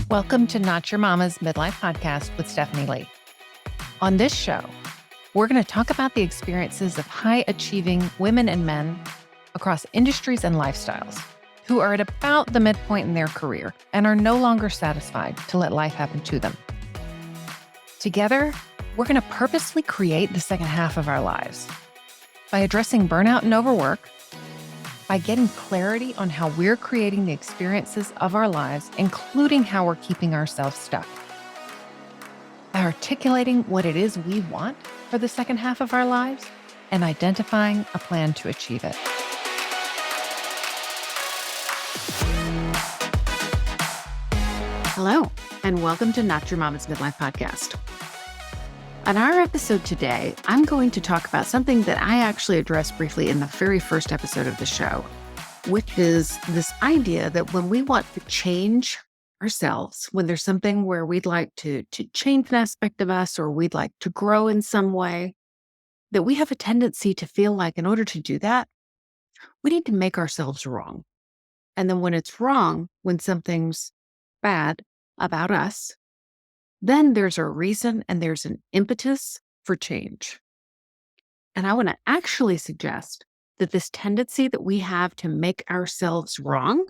Welcome to Not Your Mama's Midlife Podcast with Stephanie Lee. On this show, we're going to talk about the experiences of high-achieving women and men across industries and lifestyles who are at about the midpoint in their career and are no longer satisfied to let life happen to them. Together, we're going to purposely create the second half of our lives by addressing burnout and overwork, by getting clarity on how we're creating the experiences of our lives, including how we're keeping ourselves stuck, by articulating what it is we want for the second half of our lives, and identifying a plan to achieve it. Hello, and welcome to Not Your Mama's Midlife Podcast. On our episode today, I'm going to talk about something that I actually addressed briefly in the very first episode of the show, which is this idea that when we want to change ourselves, when there's something where we'd like to change an aspect of us or we'd like to grow in some way, that we have a tendency to feel like in order to do that, we need to make ourselves wrong. And then when it's wrong, when something's bad about us, then there's a reason and there's an impetus for change. And I want to actually suggest that this tendency that we have to make ourselves wrong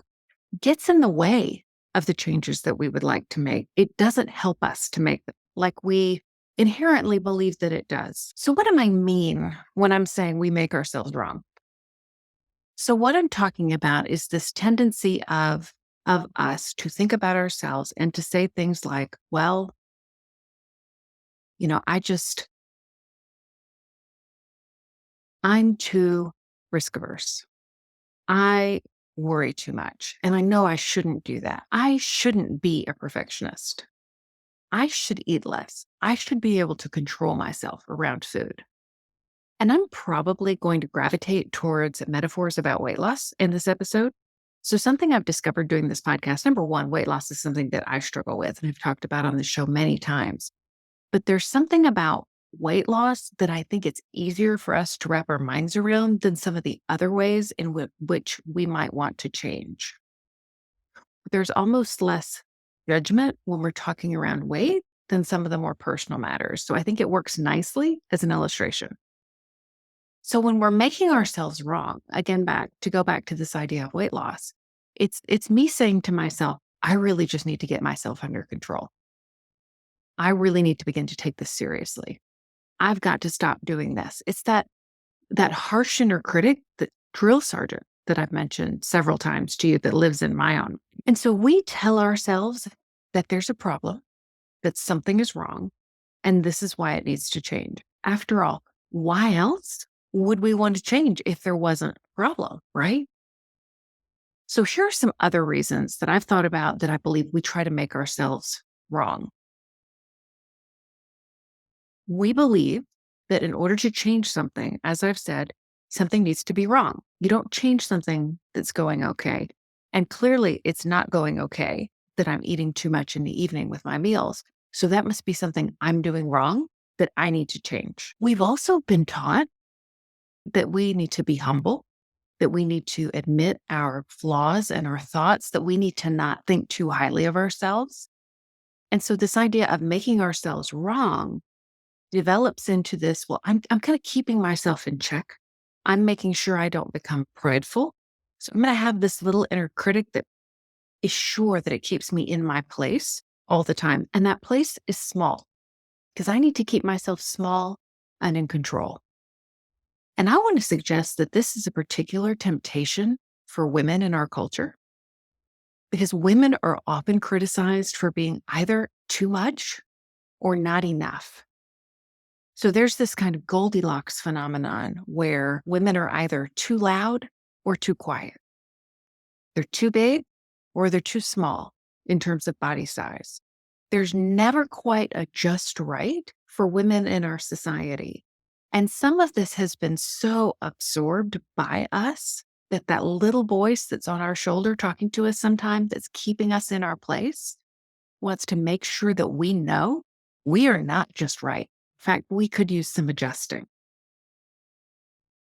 gets in the way of the changes that we would like to make. It doesn't help us to make them like we inherently believe that it does. So what do I mean when I'm saying we make ourselves wrong? So what I'm talking about is this tendency of us to think about ourselves and to say things like, well, I'm too risk averse. I worry too much. And I know I shouldn't do that. I shouldn't be a perfectionist. I should eat less. I should be able to control myself around food. And I'm probably going to gravitate towards metaphors about weight loss in this episode. So something I've discovered doing this podcast, number one, weight loss is something that I struggle with and I've talked about on the show many times. But there's something about weight loss that I think it's easier for us to wrap our minds around than some of the other ways in which we might want to change. There's almost less judgment when we're talking around weight than some of the more personal matters. So I think it works nicely as an illustration. So when we're making ourselves wrong, again, to go back to this idea of weight loss, it's me saying to myself, I really just need to get myself under control. I really need to begin to take this seriously. I've got to stop doing this. It's that harsh inner critic, the drill sergeant that I've mentioned several times to you that lives in my own. And so we tell ourselves that there's a problem, that something is wrong, and this is why it needs to change. After all, why else would we want to change if there wasn't a problem, right? So here are some other reasons that I've thought about that I believe we try to make ourselves wrong. We believe that in order to change something, as I've said, something needs to be wrong. You don't change something that's going okay. And clearly it's not going okay that I'm eating too much in the evening with my meals. So that must be something I'm doing wrong that I need to change. We've also been taught that we need to be humble, that we need to admit our flaws and our thoughts, that we need to not think too highly of ourselves. And so this idea of making ourselves wrong develops into this, well, I'm kind of keeping myself in check. I'm making sure I don't become prideful. So I'm going to have this little inner critic that is sure that it keeps me in my place all the time. And that place is small because I need to keep myself small and in control. And I want to suggest that this is a particular temptation for women in our culture because women are often criticized for being either too much or not enough. So there's this kind of Goldilocks phenomenon where women are either too loud or too quiet. They're too big or they're too small in terms of body size. There's never quite a just right for women in our society. And some of this has been so absorbed by us that little voice that's on our shoulder talking to us sometimes that's keeping us in our place wants to make sure that we know we are not just right. In fact, we could use some adjusting.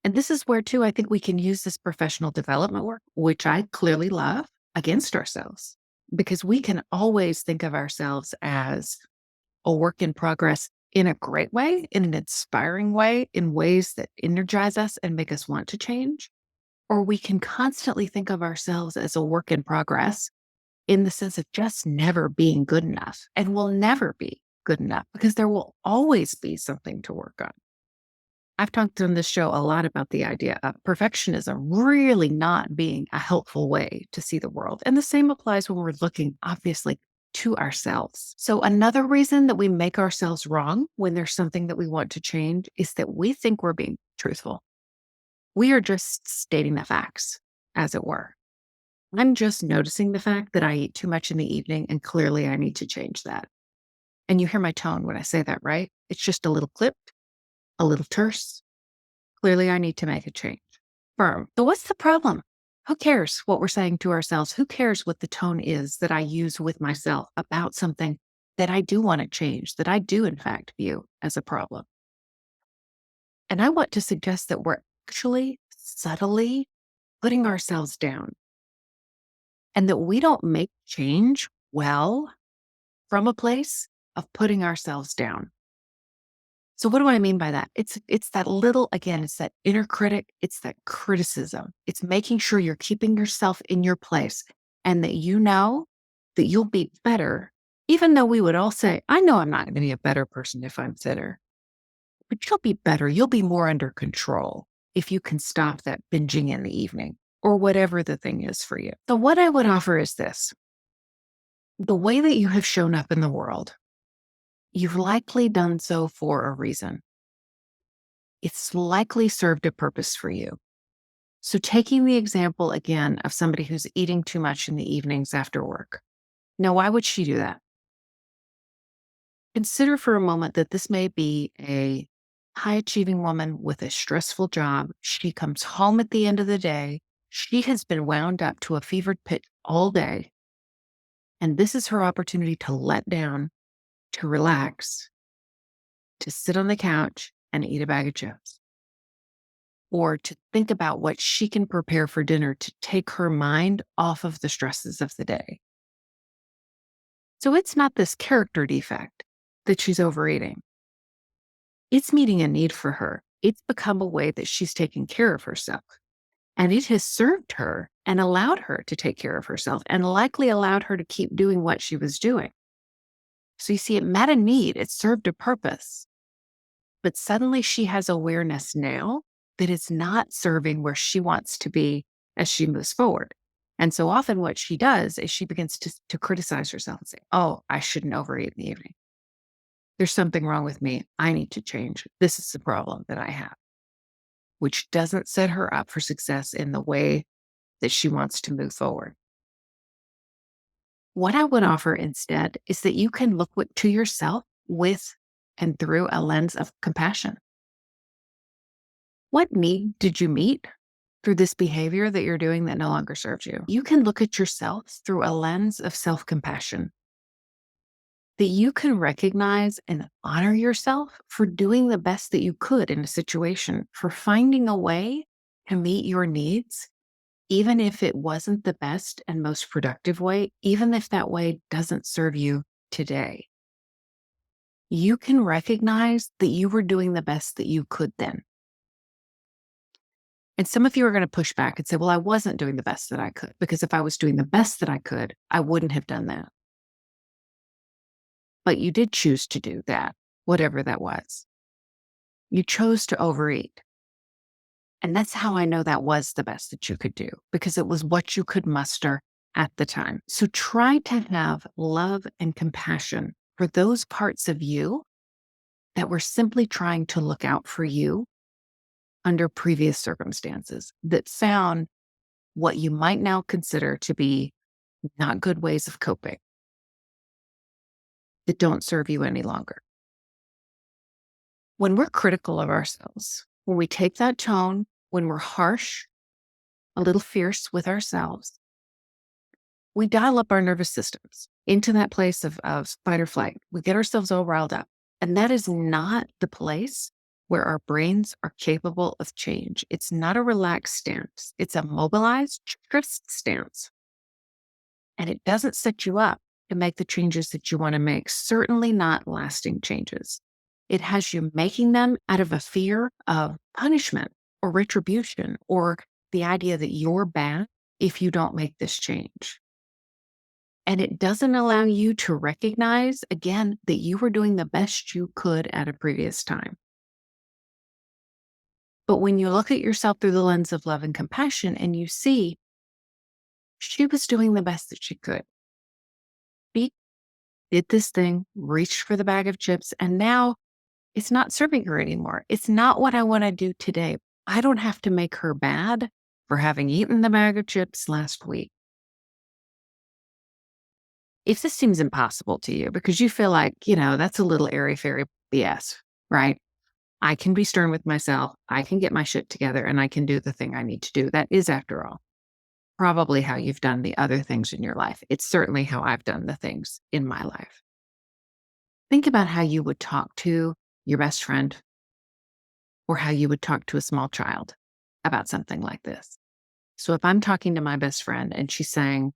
And this is where, too, I think we can use this professional development work, which I clearly love, against ourselves. because we can always think of ourselves as a work in progress in a great way, in an inspiring way, in ways that energize us and make us want to change. Or we can constantly think of ourselves as a work in progress in the sense of just never being good enough, and will never be good enough because there will always be something to work on. I've talked on this show a lot about the idea of perfectionism really not being a helpful way to see the world. And the same applies when we're looking, obviously, to ourselves. So, another reason that we make ourselves wrong when there's something that we want to change is that we think we're being truthful. We are just stating the facts, as it were. I'm just noticing the fact that I eat too much in the evening, and clearly I need to change that. And you hear my tone when I say that, right? It's just a little clipped, a little terse. Clearly, I need to make a change. Firm. So, what's the problem? Who cares what we're saying to ourselves? Who cares what the tone is that I use with myself about something that I do want to change, that I do, in fact, view as a problem? And I want to suggest that we're actually subtly putting ourselves down and that we don't make change well from a place of putting ourselves down. So what do I mean by that? It's that little, again, it's that inner critic, it's that criticism. It's making sure you're keeping yourself in your place and that you know that you'll be better, even though we would all say, I know I'm not going to be a better person if I'm thinner, but you'll be better. You'll be more under control if you can stop that binging in the evening or whatever the thing is for you. So what I would offer is this. The way that you have shown up in the world, you've likely done so for a reason. It's likely served a purpose for you. So, taking the example again of somebody who's eating too much in the evenings after work. Now, why would she do that? Consider for a moment that this may be a high achieving woman with a stressful job. She comes home at the end of the day. She has been wound up to a fevered pitch all day. And this is her opportunity to let down, to relax, to sit on the couch and eat a bag of chips, or to think about what she can prepare for dinner to take her mind off of the stresses of the day. So it's not this character defect that she's overeating. It's meeting a need for her. It's become a way that she's taking care of herself. And it has served her and allowed her to take care of herself and likely allowed her to keep doing what she was doing. So you see, it met a need, it served a purpose. But suddenly she has awareness now that it's not serving where she wants to be as she moves forward. And so often what she does is she begins to criticize herself and say, oh, I shouldn't overeat in the evening. There's something wrong with me. I need to change. This is the problem that I have, which doesn't set her up for success in the way that she wants to move forward. What I would offer instead is that you can look to yourself with and through a lens of compassion. What need did you meet through this behavior that you're doing that no longer serves you? You can look at yourself through a lens of self-compassion, that you can recognize and honor yourself for doing the best that you could in a situation, for finding a way to meet your needs, even if it wasn't the best and most productive way, even if that way doesn't serve you today. You can recognize that you were doing the best that you could then. And some of you are going to push back and say, well, I wasn't doing the best that I could, because if I was doing the best that I could, I wouldn't have done that. But you did choose to do that, whatever that was. You chose to overeat. And that's how I know that was the best that you could do, because it was what you could muster at the time. So try to have love and compassion for those parts of you that were simply trying to look out for you under previous circumstances, that found what you might now consider to be not good ways of coping, that don't serve you any longer. When we're critical of ourselves, when we take that tone, when we're harsh, a little fierce with ourselves, we dial up our nervous systems into that place of fight or flight. We get ourselves all riled up. And that is not the place where our brains are capable of change. It's not a relaxed stance. It's a mobilized, stressed stance. And it doesn't set you up to make the changes that you want to make, certainly not lasting changes. It has you making them out of a fear of punishment or retribution or the idea that you're bad if you don't make this change. And it doesn't allow you to recognize, again, that you were doing the best you could at a previous time. But when you look at yourself through the lens of love and compassion and you see she was doing the best that she could, she did this thing, reached for the bag of chips, and now it's not serving her anymore. It's not what I want to do today. I don't have to make her bad for having eaten the bag of chips last week. If this seems impossible to you because you feel like, that's a little airy-fairy BS, right? I can be stern with myself. I can get my shit together and I can do the thing I need to do. That is, after all, probably how you've done the other things in your life. It's certainly how I've done the things in my life. Think about how you would talk to your best friend or how you would talk to a small child about something like this. So if I'm talking to my best friend and she's saying,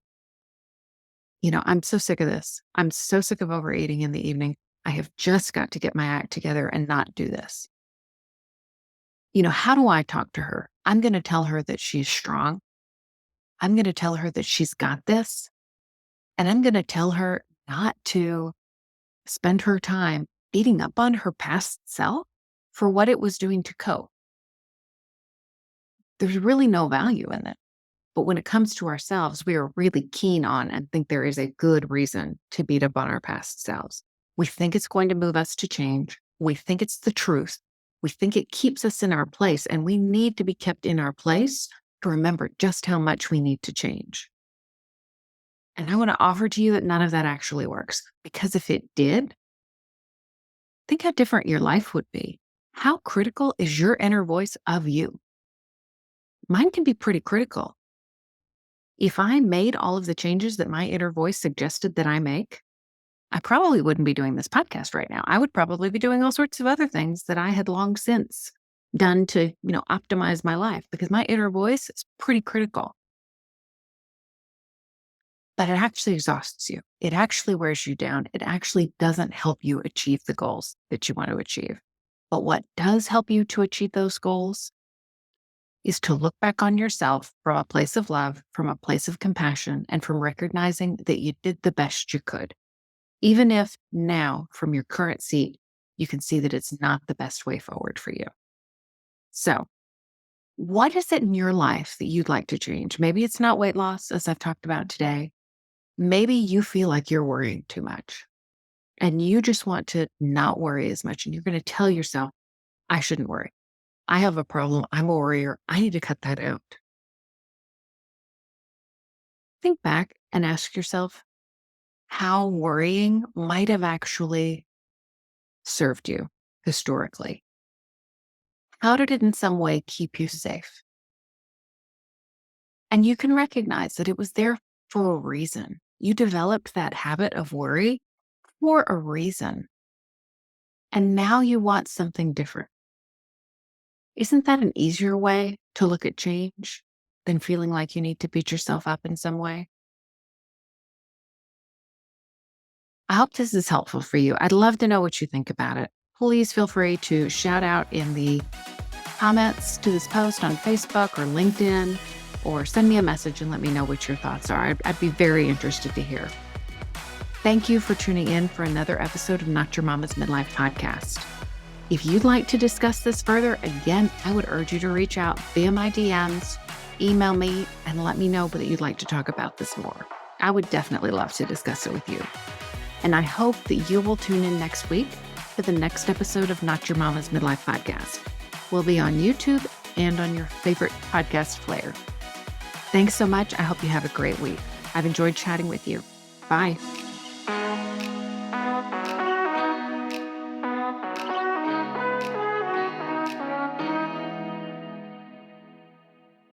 I'm so sick of this. I'm so sick of overeating in the evening. I have just got to get my act together and not do this. How do I talk to her? I'm going to tell her that she's strong. I'm going to tell her that she's got this. And I'm going to tell her not to spend her time beating up on her past self for what it was doing to cope. There's really no value in it. But when it comes to ourselves, we are really keen on and think there is a good reason to beat up on our past selves. We think it's going to move us to change. We think it's the truth. We think it keeps us in our place, and we need to be kept in our place to remember just how much we need to change. And I want to offer to you that none of that actually works, because if it did, think how different your life would be. How critical is your inner voice of you? Mine can be pretty critical. If I made all of the changes that my inner voice suggested that I make, I probably wouldn't be doing this podcast right now. I would probably be doing all sorts of other things that I had long since done to, optimize my life, because my inner voice is pretty critical. But it actually exhausts you. It actually wears you down. It actually doesn't help you achieve the goals that you want to achieve. But what does help you to achieve those goals is to look back on yourself from a place of love, from a place of compassion, and from recognizing that you did the best you could. Even if now, from your current seat, you can see that it's not the best way forward for you. So, what is it in your life that you'd like to change? Maybe it's not weight loss, as I've talked about today. Maybe you feel like you're worrying too much and you just want to not worry as much. And you're going to tell yourself, I shouldn't worry. I have a problem. I'm a worrier. I need to cut that out. Think back and ask yourself how worrying might have actually served you historically. How did it in some way keep you safe? And you can recognize that it was there for a reason. You developed that habit of worry for a reason. And now you want something different. Isn't that an easier way to look at change than feeling like you need to beat yourself up in some way? I hope this is helpful for you. I'd love to know what you think about it. Please feel free to shout out in the comments to this post on Facebook or LinkedIn, or send me a message and let me know what your thoughts are. I'd be very interested to hear. Thank you for tuning in for another episode of Not Your Mama's Midlife Podcast. If you'd like to discuss this further, again, I would urge you to reach out via my DMs, email me, and let me know that you'd like to talk about this more. I would definitely love to discuss it with you. And I hope that you will tune in next week for the next episode of Not Your Mama's Midlife Podcast. We'll be on YouTube and on your favorite podcast player. Thanks so much. I hope you have a great week. I've enjoyed chatting with you. Bye.